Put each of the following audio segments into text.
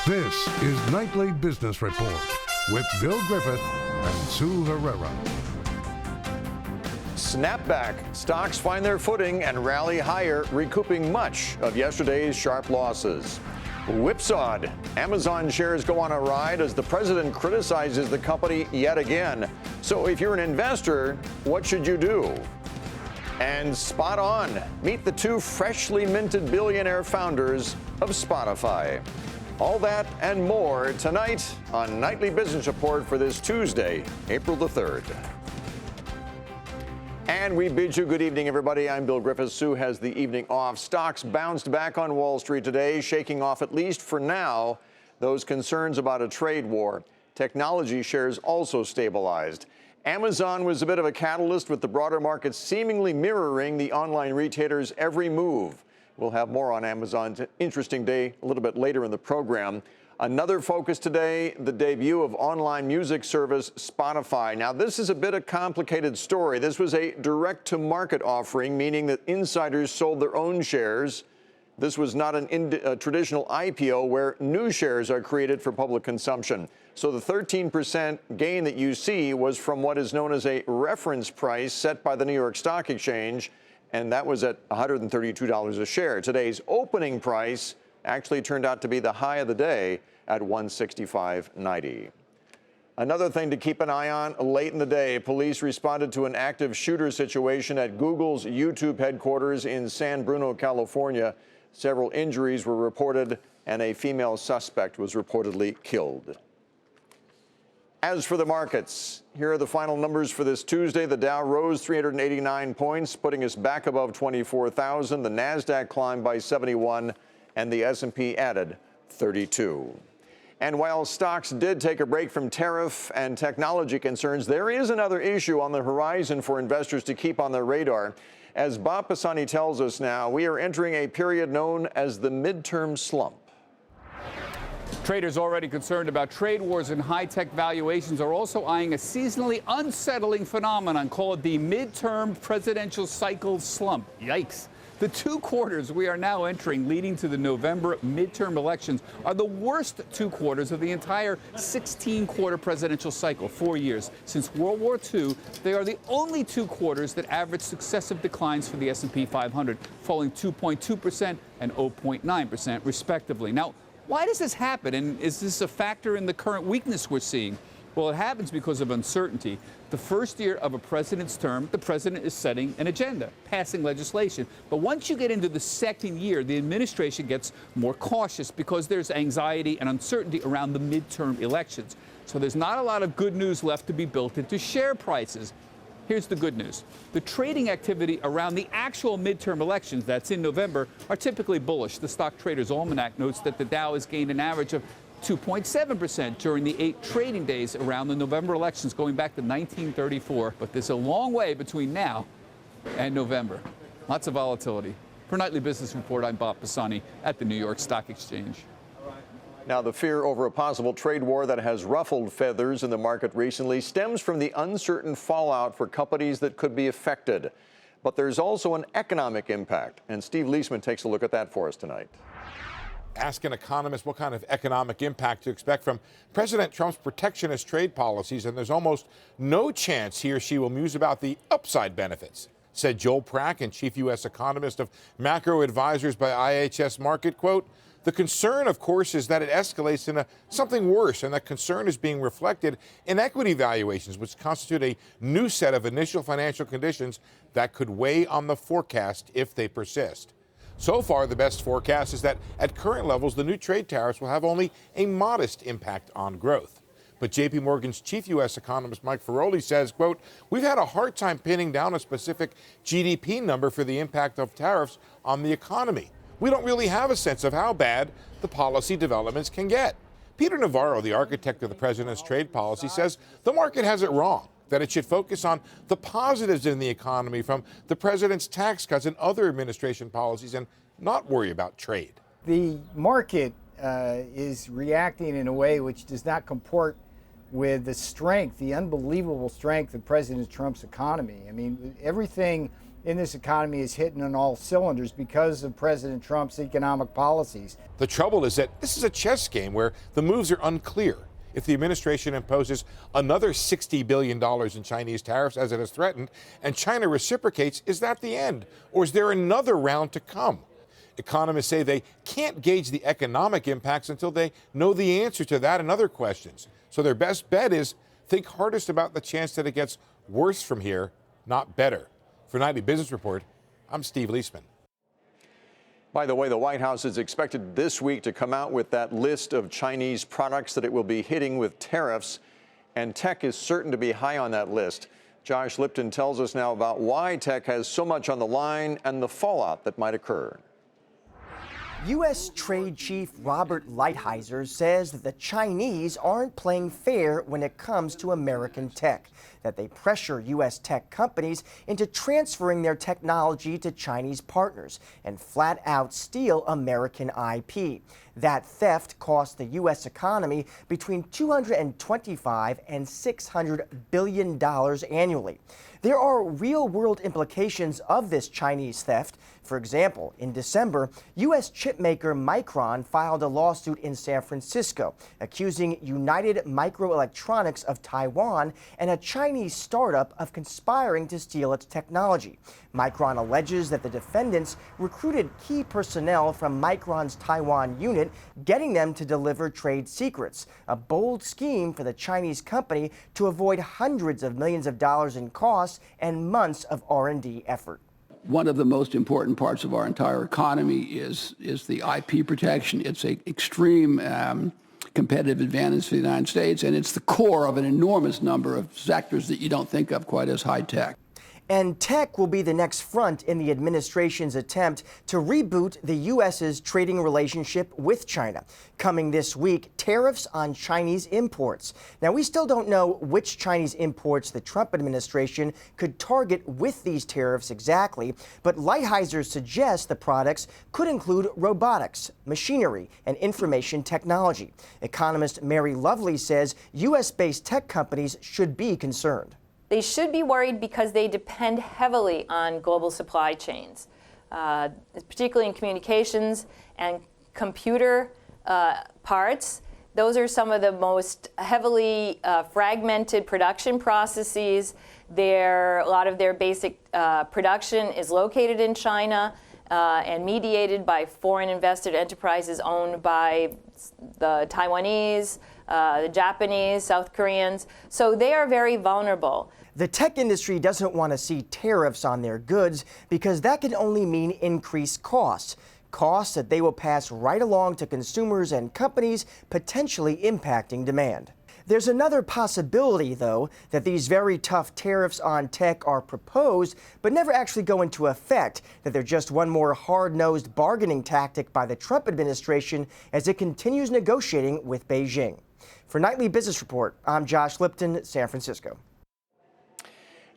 This is Nightly Business Report with Bill Griffith and Sue Herrera. Snapback. Stocks find their footing and rally higher, recouping much of yesterday's sharp losses. Whipsawed. Amazon shares go on a ride as the president criticizes the company yet again. So if you're an investor, what should you do? And spot on. Meet the two freshly minted billionaire founders of Spotify. All that and more tonight on Nightly Business Report for this Tuesday, April the 3rd. And we bid you good evening, everybody. I'm Bill Griffith. Sue has the evening off. Stocks bounced back on Wall Street today, shaking off, at least for now, those concerns about a trade war. Technology shares also stabilized. Amazon was a bit of a catalyst, with the broader market seemingly mirroring the online retailer's every move. We'll have more on Amazon's interesting day a little bit later in the program. Another focus today, the debut of online music service Spotify. Now, this is a bit of a complicated story. This was a direct-to-market offering, meaning that insiders sold their own shares. This was not a traditional IPO where new shares are created for public consumption. So the 13% gain that you see was from what is known as a reference price set by the New York Stock Exchange, and that was at $132 a share. Today's opening price actually turned out to be the high of the day at $165.90. Another thing to keep an eye on, late in the day, police responded to an active shooter situation at Google's YouTube headquarters in San Bruno, California. Several injuries were reported, and a female suspect was reportedly killed. As for the markets, here are the final numbers for this Tuesday. The Dow rose 389 points, putting us back above 24,000. The Nasdaq climbed by 71, and the S&P added 32. And while stocks did take a break from tariff and technology concerns, there is another issue on the horizon for investors to keep on their radar. As Bob Pisani tells us now, we are entering a period known as the midterm slump. Traders already concerned about trade wars and high-tech valuations are also eyeing a seasonally unsettling phenomenon called the midterm presidential cycle slump. Yikes. The 2 quarters we are now entering leading to the November midterm elections are the worst 2 quarters of the entire 16-quarter presidential cycle, 4 years. Since World War II, they are the only 2 quarters that average successive declines for the S&P 500, falling 2.2% and 0.9% respectively. Now, why does this happen, and is this a factor in the current weakness we're seeing? Well, it happens because of uncertainty. The first year of a president's term, the president is setting an agenda, passing legislation. But once you get into the second year, the administration gets more cautious because there's anxiety and uncertainty around the midterm elections. So there's not a lot of good news left to be built into share prices. Here's the good news. The trading activity around the actual midterm elections, that's in November, are typically bullish. The Stock Traders Almanac notes that the Dow has gained an average of 2.7% during the 8 trading days around the November elections going back to 1934. But there's a long way between now and November. Lots of volatility. For Nightly Business Report, I'm Bob Pisani at the New York Stock Exchange. Now, the fear over a possible trade war that has ruffled feathers in the market recently stems from the uncertain fallout for companies that could be affected. But there's also an economic impact, and Steve Leisman takes a look at that for us tonight. Ask an economist what kind of economic impact to expect from President Trump's protectionist trade policies, and there's almost no chance he or she will muse about the upside benefits, said Joel Prack, and chief U.S. economist of macro advisors by IHS Markit. Quote, "The concern, of course, is that it escalates into something worse, and that concern is being reflected in equity valuations, which constitute a new set of initial financial conditions that could weigh on the forecast if they persist." So far, the best forecast is that at current levels, the new trade tariffs will have only a modest impact on growth. But J.P. Morgan's chief U.S. economist Mike Feroli says, quote, "We've had a hard time pinning down a specific GDP number for the impact of tariffs on the economy. We don't really have a sense of how bad the policy developments can get." Peter Navarro, the architect of the president's trade policy, says the market has it wrong, that it should focus on the positives in the economy from the president's tax cuts and other administration policies and not worry about trade. The market is reacting in a way which does not comport with the strength, the unbelievable strength of President Trump's economy. I mean, everything in this economy is hitting on all cylinders because of President Trump's economic policies. The trouble is that this is a chess game where the moves are unclear. If the administration imposes another $60 billion in Chinese tariffs, as it has threatened, and China reciprocates, is that the end? Or is there another round to come? Economists say they can't gauge the economic impacts until they know the answer to that and other questions. So their best bet is think hardest about the chance that it gets worse from here, not better. For Nightly Business Report, I'm Steve Leisman. By the way, the White House is expected this week to come out with that list of Chinese products that it will be hitting with tariffs, and tech is certain to be high on that list. Josh Lipton tells us now about why tech has so much on the line and the fallout that might occur. U.S. Trade Chief Robert Lighthizer says that the Chinese aren't playing fair when it comes to American tech, that they pressure U.S. tech companies into transferring their technology to Chinese partners and flat out steal American IP. That theft costs the U.S. economy between $225 and $600 billion annually. There are real-world implications of this Chinese theft. For example, in December, U.S. chipmaker Micron filed a lawsuit in San Francisco accusing United Microelectronics of Taiwan and a Chinese startup of conspiring to steal its technology. Micron alleges that the defendants recruited key personnel from Micron's Taiwan unit, getting them to deliver trade secrets, a bold scheme for the Chinese company to avoid hundreds of millions of dollars in costs and months of R&D effort. One of the most important parts of our entire economy is the IP protection. It's an extreme competitive advantage for the United States, and it's the core of an enormous number of sectors that you don't think of quite as high tech. And tech will be the next front in the administration's attempt to reboot the U.S.'s trading relationship with China. Coming this week, tariffs on Chinese imports. Now, we still don't know which Chinese imports the Trump administration could target with these tariffs exactly, but Lighthizer suggests the products could include robotics, machinery, and information technology. Economist Mary Lovely says U.S.-based tech companies should be concerned. They should be worried because they depend heavily on global supply chains, particularly in communications and computer parts. Those are some of the most heavily fragmented production processes. A lot of their basic production is located in China and mediated by foreign invested enterprises owned by the Taiwanese, the Japanese, South Koreans. So they are very vulnerable. The tech industry doesn't want to see tariffs on their goods because that can only mean increased costs. Costs that they will pass right along to consumers and companies, potentially impacting demand. There's another possibility, though, that these very tough tariffs on tech are proposed but never actually go into effect, that they're just one more hard-nosed bargaining tactic by the Trump administration as it continues negotiating with Beijing. For Nightly Business Report, I'm Josh Lipton, San Francisco.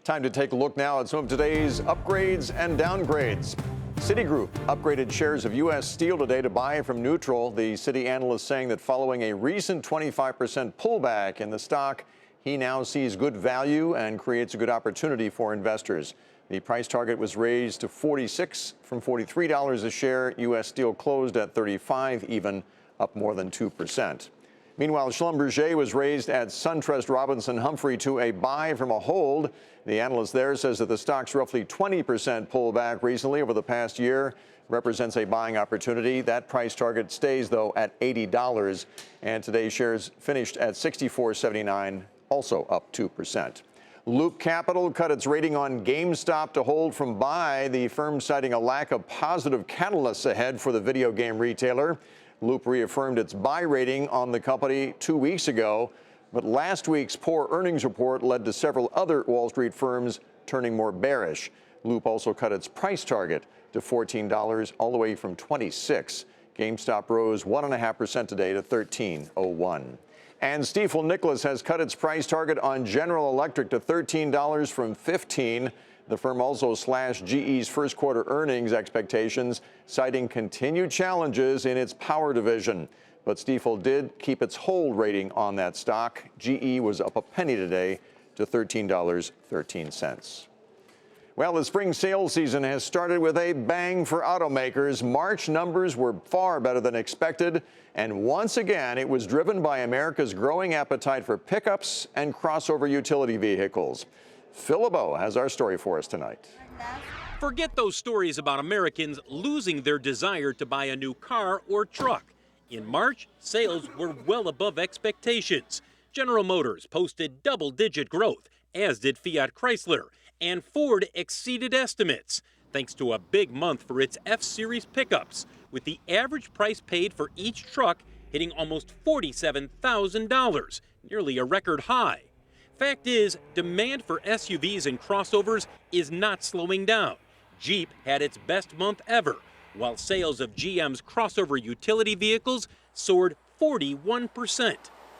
Time to take a look now at some of today's upgrades and downgrades. Citigroup upgraded shares of U.S. Steel today to buy from neutral. The Citi analyst saying that following a recent 25% pullback in the stock, he now sees good value and creates a good opportunity for investors. The price target was raised to $46 from $43 a share. U.S. Steel closed at $35 even, up more than 2%. Meanwhile, Schlumberger was raised at SunTrust Robinson Humphrey to a buy from a hold. The analyst there says that the stock's roughly 20% pullback recently over the past year represents a buying opportunity. That price target stays, though, at $80. And today's shares finished at $64.79, also up 2%. Loop Capital cut its rating on GameStop to hold from buy, the firm citing a lack of positive catalysts ahead for the video game retailer. Loop reaffirmed its buy rating on the company 2 weeks ago, but last week's poor earnings report led to several other Wall Street firms turning more bearish. Loop also cut its price target to $14, all the way from $26. GameStop rose 1.5% today to $13.01. And Stifel Nicolaus has cut its price target on General Electric to $13 from $15. The firm also slashed GE's first quarter earnings expectations, citing continued challenges in its power division. But Stifel did keep its hold rating on that stock. GE was up a penny today to $13.13. Well, the spring sales season has started with a bang for automakers. March numbers were far better than expected. And once again, it was driven by America's growing appetite for pickups and crossover utility vehicles. Phil LeBeau has our story for us tonight. Forget those stories about Americans losing their desire to buy a new car or truck. In March, sales were well above expectations. General Motors posted double-digit growth, as did Fiat Chrysler, and Ford exceeded estimates, thanks to a big month for its F-Series pickups, with the average price paid for each truck hitting almost $47,000, nearly a record high. Fact is, demand for SUVs and crossovers is not slowing down. Jeep had its best month ever, while sales of GM's crossover utility vehicles soared 41%.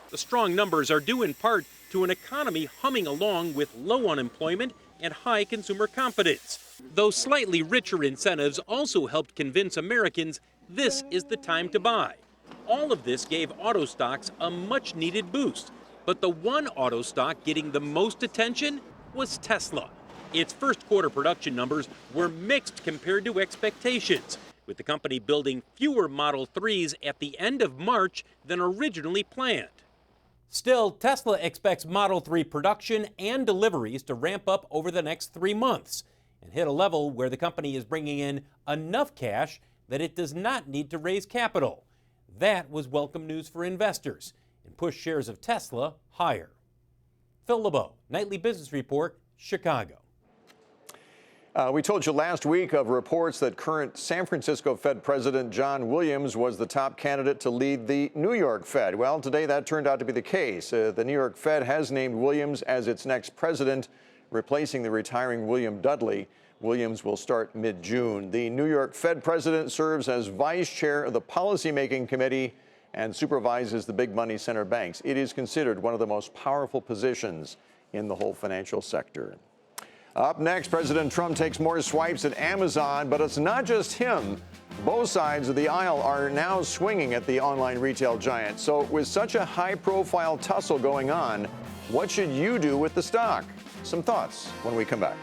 The strong numbers are due in part to an economy humming along with low unemployment and high consumer confidence. Though slightly richer incentives also helped convince Americans this is the time to buy. All of this gave auto stocks a much-needed boost. But the one auto stock getting the most attention was Tesla. Its first quarter production numbers were mixed compared to expectations, with the company building fewer Model 3s at the end of March than originally planned. Still, Tesla expects Model 3 production and deliveries to ramp up over the next 3 months and hit a level where the company is bringing in enough cash that it does not need to raise capital. That was welcome news for investors and pushed shares of Tesla higher. Phil LeBeau, Nightly Business Report, Chicago. We told you last week of reports that current San Francisco Fed President John Williams was the top candidate to lead the New York Fed. Well, today that turned out to be the case. The New York Fed has named Williams as its next president, replacing the retiring William Dudley. Williams will start mid-June. The New York Fed president serves as vice chair of the policymaking committee and supervises the big money center banks. It is considered one of the most powerful positions in the whole financial sector. Up next, President Trump takes more swipes at Amazon, but it's not just him. Both sides of the aisle are now swinging at the online retail giant. So with such a high-profile tussle going on, what should you do with the stock? Some thoughts when we come back.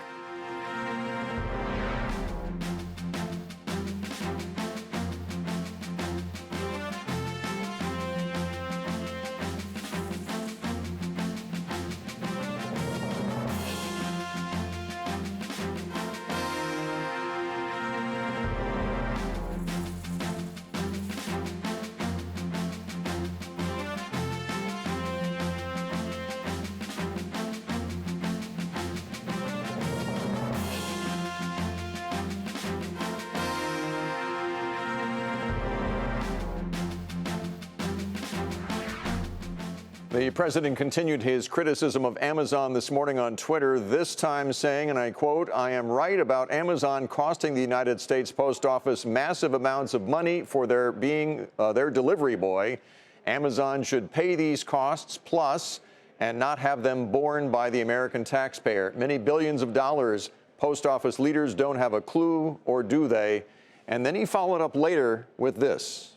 The president continued his criticism of Amazon this morning on Twitter, this time saying, and I quote, "I am right about Amazon costing the United States Post Office massive amounts of money for their being their delivery boy. Amazon should pay these costs plus and not have them borne by the American taxpayer. Many billions of dollars. Post Office leaders don't have a clue, or do they?" And then he followed up later with this.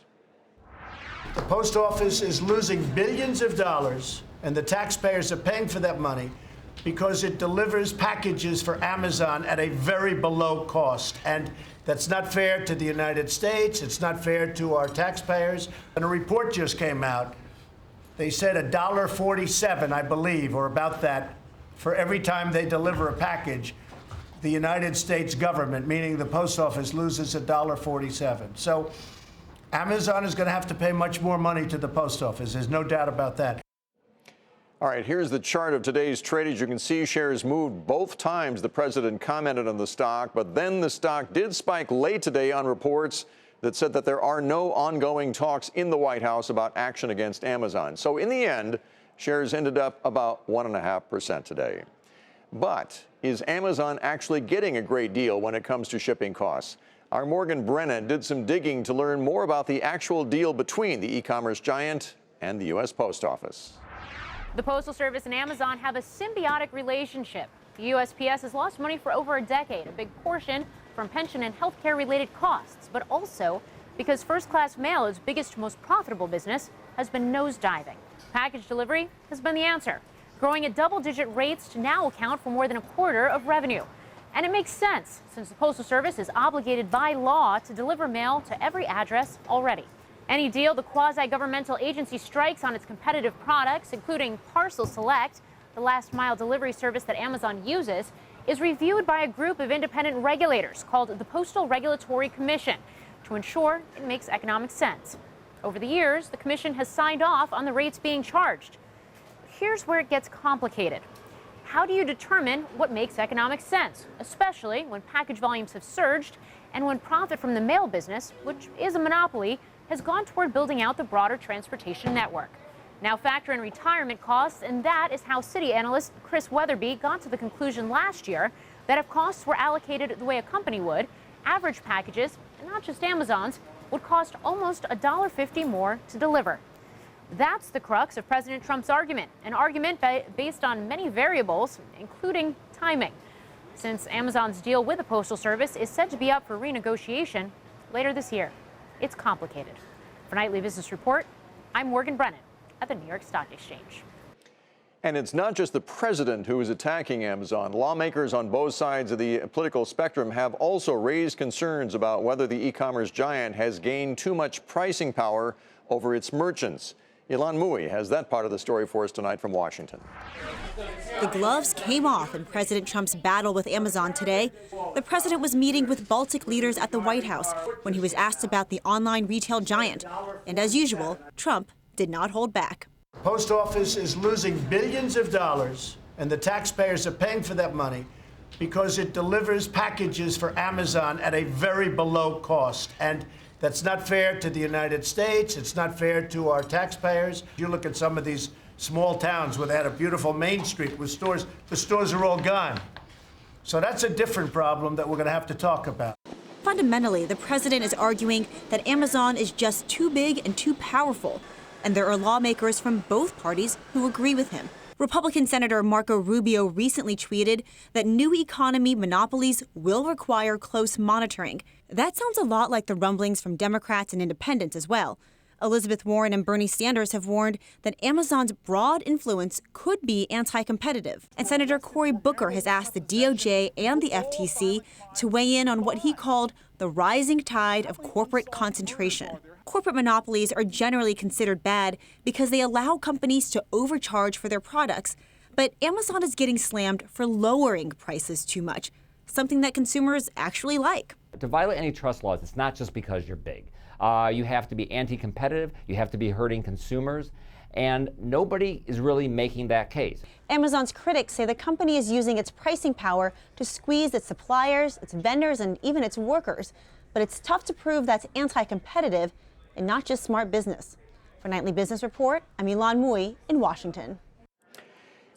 The post office is losing billions of dollars, and the taxpayers are paying for that money because it delivers packages for Amazon at a very below cost. And that's not fair to the United States. It's not fair to our taxpayers. And a report just came out. They said $1.47, I believe, or about that, for every time they deliver a package. The United States government, meaning the post office, loses $1.47. So Amazon is going to have to pay much more money to the post office. There's no doubt about that. All right, here's the chart of today's trade. As you can see, shares moved both times the president commented on the stock, but then the stock did spike late today on reports that said that there are no ongoing talks in the White House about action against Amazon. So in the end, shares ended up about 1.5% today. But is Amazon actually getting a great deal when it comes to shipping costs? Our Morgan Brennan did some digging to learn more about the actual deal between the e-commerce giant and the U.S. Post Office. The Postal Service and Amazon have a symbiotic relationship. The USPS has lost money for over a decade, a big portion from pension and health care related costs, but also because first-class mail, its biggest, most profitable business, has been nosediving. Package delivery has been the answer, growing at double-digit rates to now account for more than a quarter of revenue. And it makes sense, since the Postal Service is obligated by law to deliver mail to every address already. Any deal the quasi-governmental agency strikes on its competitive products, including Parcel Select, the last-mile delivery service that Amazon uses, is reviewed by a group of independent regulators called the Postal Regulatory Commission to ensure it makes economic sense. Over the years, the commission has signed off on the rates being charged. Here's where it gets complicated. How do you determine what makes economic sense, especially when package volumes have surged and when profit from the mail business, which is a monopoly, has gone toward building out the broader transportation network? Now factor in retirement costs, and that is how Citi analyst Chris Wetherbee got to the conclusion last year that if costs were allocated the way a company would, average packages, and not just Amazon's, would cost almost $1.50 more to deliver. That's the crux of President Trump's argument, an argument based on many variables, including timing. Since Amazon's deal with the Postal Service is said to be up for renegotiation later this year, it's complicated. For Nightly Business Report, I'm Morgan Brennan at the New York Stock Exchange. And it's not just the president who is attacking Amazon. Lawmakers on both sides of the political spectrum have also raised concerns about whether the e-commerce giant has gained too much pricing power over its merchants. Ilan Mui has that part of the story for us tonight from Washington. The gloves came off in President Trump's battle with Amazon today. The president was meeting with Baltic leaders at the White House when he was asked about the online retail giant. And as usual, Trump did not hold back. Post office is losing billions of dollars, and the taxpayers are paying for that money because it delivers packages for Amazon at a very below cost. And that's not fair to the United States. It's not fair to our taxpayers. You look at some of these small towns where they had a beautiful Main Street with stores, the stores are all gone. So that's a different problem that we're going to have to talk about. Fundamentally, the president is arguing that Amazon is just too big and too powerful, and there are lawmakers from both parties who agree with him. Republican Senator Marco Rubio recently tweeted that new economy monopolies will require close monitoring. That sounds a lot like the rumblings from Democrats and independents as well. Elizabeth Warren and Bernie Sanders have warned that Amazon's broad influence could be anti-competitive. And Senator Cory Booker has asked the DOJ and the FTC to weigh in on what he called the rising tide of corporate concentration. Corporate monopolies are generally considered bad because they allow companies to overcharge for their products. But Amazon is getting slammed for lowering prices too much, something that consumers actually like. To violate antitrust laws, it's not just because you're big. You have to be anti-competitive, you have to be hurting consumers, and nobody is really making that case. Amazon's critics say the company is using its pricing power to squeeze its suppliers, its vendors, and even its workers. But it's tough to prove that's anti-competitive and not just smart business. For Nightly Business Report, I'm Ilan Mui in Washington.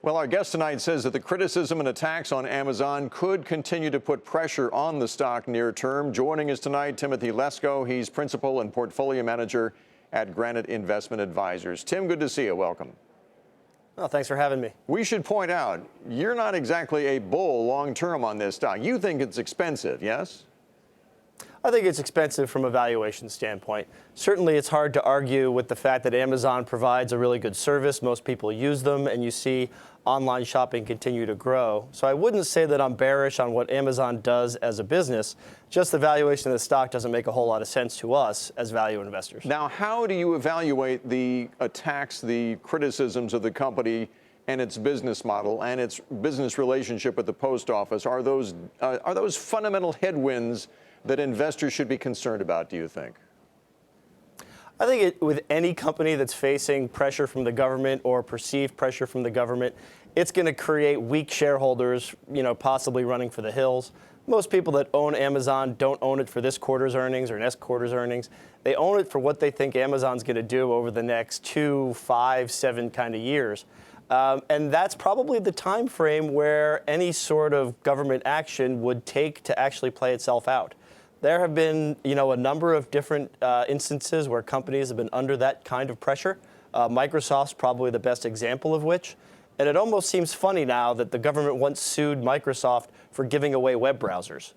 Well, our guest tonight says that the criticism and attacks on Amazon could continue to put pressure on the stock near term. Joining us tonight, Timothy Lesko. He's principal and portfolio manager at Granite Investment Advisors. Tim, good to see you. Welcome. Oh, thanks for having me. We should point out, you're not exactly a bull long term on this stock. You think it's expensive, yes? I think it's expensive from a valuation standpoint. Certainly, it's hard to argue with the fact that Amazon provides a really good service. Most people use them, and you see online shopping continue to grow. So I wouldn't say that I'm bearish on what Amazon does as a business. Just the valuation of the stock doesn't make a whole lot of sense to us as value investors. Now, how do you evaluate the attacks, the criticisms of the company and its business model and its business relationship with the post office? Are those fundamental headwinds that investors should be concerned about, do you think? I think with any company that's facing pressure from the government or perceived pressure from the government, it's going to create weak shareholders, possibly running for the hills. Most people that own Amazon don't own it for this quarter's earnings or next quarter's earnings. They own it for what they think Amazon's going to do over the next 2, 5, 7 kind of years. And that's probably the time frame where any sort of government action would take to actually play itself out. There have been, a number of different instances where companies have been under that kind of pressure. Microsoft's probably the best example of which. And it almost seems funny now that the government once sued Microsoft for giving away web browsers.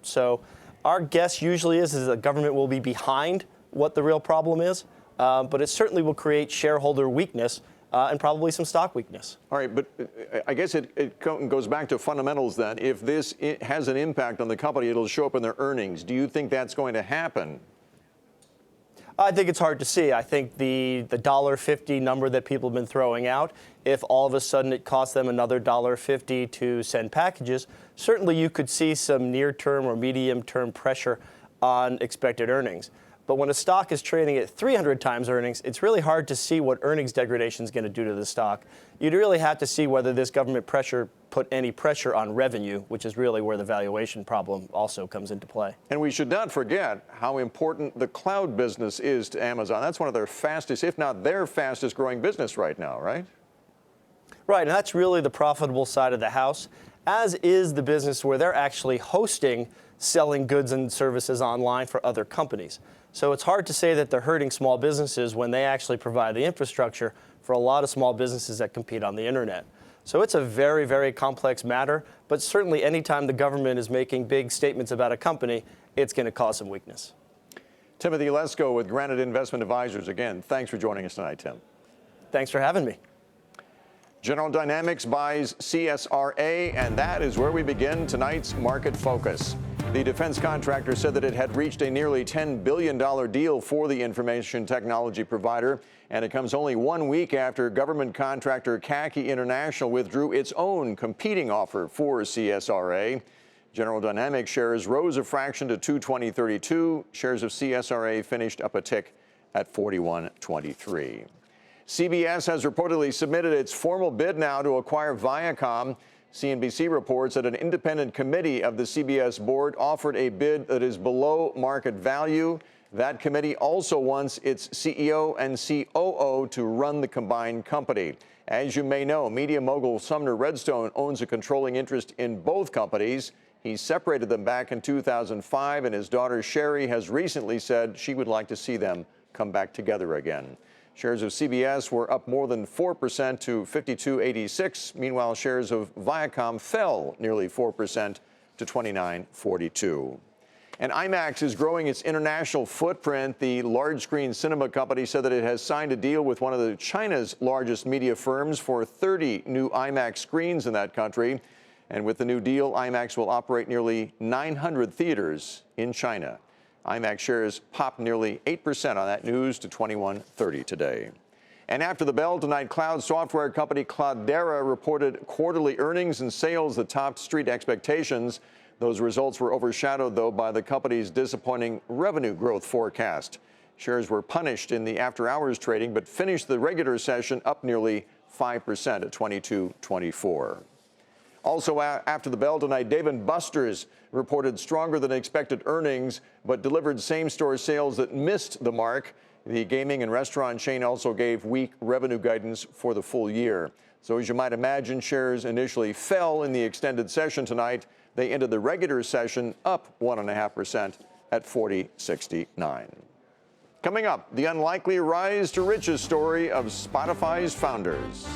So our guess usually is that the government will be behind what the real problem is, but it certainly will create shareholder weakness and probably some stock weakness. All right, but I guess it goes back to fundamentals then. If this has an impact on the company, it'll show up in their earnings. Do you think that's going to happen? I think it's hard to see. I think the $1.50 number that people have been throwing out, if all of a sudden it costs them another $1.50 to send packages, certainly you could see some near-term or medium-term pressure on expected earnings. But when a stock is trading at 300 times earnings, it's really hard to see what earnings degradation is going to do to the stock. You'd really have to see whether this government pressure put any pressure on revenue, which is really where the valuation problem also comes into play. And we should not forget how important the cloud business is to Amazon. That's one of their fastest, if not their fastest growing business right now, right? Right, and that's really the profitable side of the house, as is the business where they're actually hosting selling goods and services online for other companies. So it's hard to say that they're hurting small businesses when they actually provide the infrastructure for a lot of small businesses that compete on the internet. So it's a very, very complex matter, but certainly anytime the government is making big statements about a company, it's going to cause some weakness. Timothy Lesko with Granite Investment Advisors. Again, thanks for joining us tonight, Tim. Thanks for having me. General Dynamics buys CSRA, and that is where we begin tonight's Market Focus. The defense contractor said that it had reached a nearly $10 billion deal for the information technology provider, and it comes only 1 week after government contractor CACI International withdrew its own competing offer for CSRA. General Dynamics shares rose a fraction to $220.32. Shares of CSRA finished up a tick at $41.23. CBS has reportedly submitted its formal bid now to acquire Viacom. CNBC reports that an independent committee of the CBS board offered a bid that is below market value. That committee also wants its CEO and COO to run the combined company. As you may know, media mogul Sumner Redstone owns a controlling interest in both companies. He separated them back in 2005, and his daughter Sherry has recently said she would like to see them come back together again. Shares of CBS were up more than 4% to $52.86. Meanwhile, shares of Viacom fell nearly 4% to $29.42. And IMAX is growing its international footprint. The large screen cinema company said that it has signed a deal with one of China's largest media firms for 30 new IMAX screens in that country. And with the new deal, IMAX will operate nearly 900 theaters in China. IMAX shares popped nearly 8% on that news to $21.30 today. And after the bell tonight, cloud software company Cloudera reported quarterly earnings and sales that topped street expectations. Those results were overshadowed, though, by the company's disappointing revenue growth forecast. Shares were punished in the after-hours trading, but finished the regular session up nearly 5% at $22.24. Also after the bell tonight, Dave & Buster's reported stronger than expected earnings, but delivered same-store sales that missed the mark. The gaming and restaurant chain also gave weak revenue guidance for the full year. So as you might imagine, shares initially fell in the extended session tonight. They ended the regular session up 1.5% at $40.69. Coming up, the unlikely rise to riches story of Spotify's founders.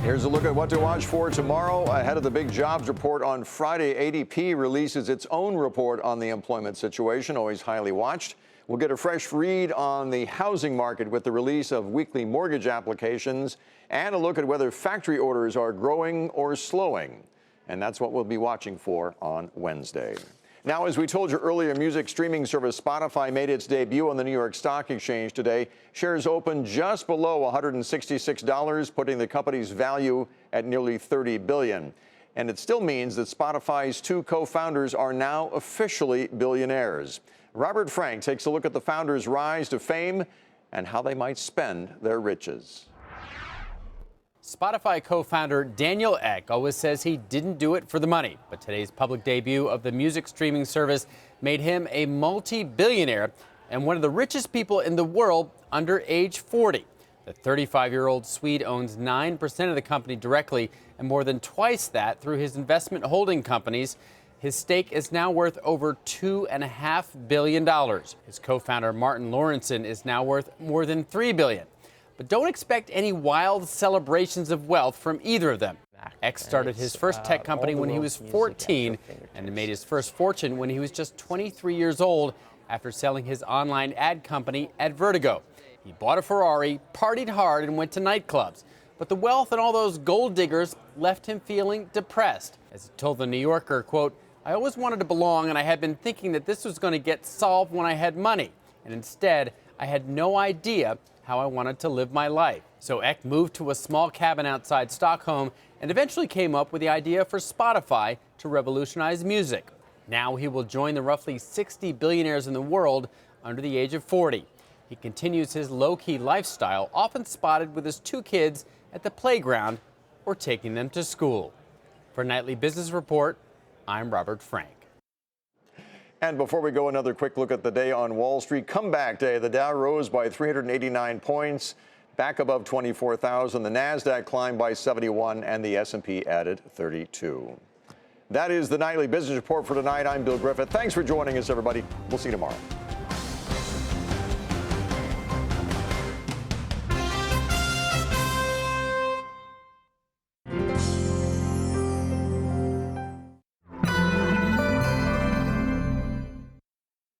Here's a look at what to watch for tomorrow. Ahead of the big jobs report on Friday, ADP releases its own report on the employment situation, always highly watched. We'll get a fresh read on the housing market with the release of weekly mortgage applications and a look at whether factory orders are growing or slowing. And that's what we'll be watching for on Wednesday. Now, as we told you earlier, music streaming service Spotify made its debut on the New York Stock Exchange today. Shares opened just below $166, putting the company's value at nearly $30 billion. And it still means that Spotify's two co-founders are now officially billionaires. Robert Frank takes a look at the founders' rise to fame and how they might spend their riches. Spotify co-founder Daniel Ek always says he didn't do it for the money, but today's public debut of the music streaming service made him a multi-billionaire and one of the richest people in the world under age 40. The 35-year-old Swede owns 9% of the company directly and more than twice that through his investment holding companies. His stake is now worth over $2.5 billion. His co-founder Martin Lorentzen is now worth more than $3 billion. But don't expect any wild celebrations of wealth from either of them. X started his first tech company when he was 14 and made his first fortune when he was just 23 years old after selling his online ad company at Vertigo. He bought a Ferrari, partied hard, and went to nightclubs. But the wealth and all those gold diggers left him feeling depressed. As he told The New Yorker, quote, "I always wanted to belong, and I had been thinking that this was going to get solved when I had money. And instead, I had no idea how I wanted to live my life." So Ek moved to a small cabin outside Stockholm and eventually came up with the idea for Spotify to revolutionize music. Now he will join the roughly 60 billionaires in the world under the age of 40. He continues his low-key lifestyle, often spotted with his 2 kids at the playground or taking them to school. For Nightly Business Report, I'm Robert Frank. And before we go, another quick look at the day on Wall Street. Comeback day. The Dow rose by 389 points, back above 24,000. The Nasdaq climbed by 71, and the S&P added 32. That is the Nightly Business Report for tonight. I'm Bill Griffith. Thanks for joining us, everybody. We'll see you tomorrow.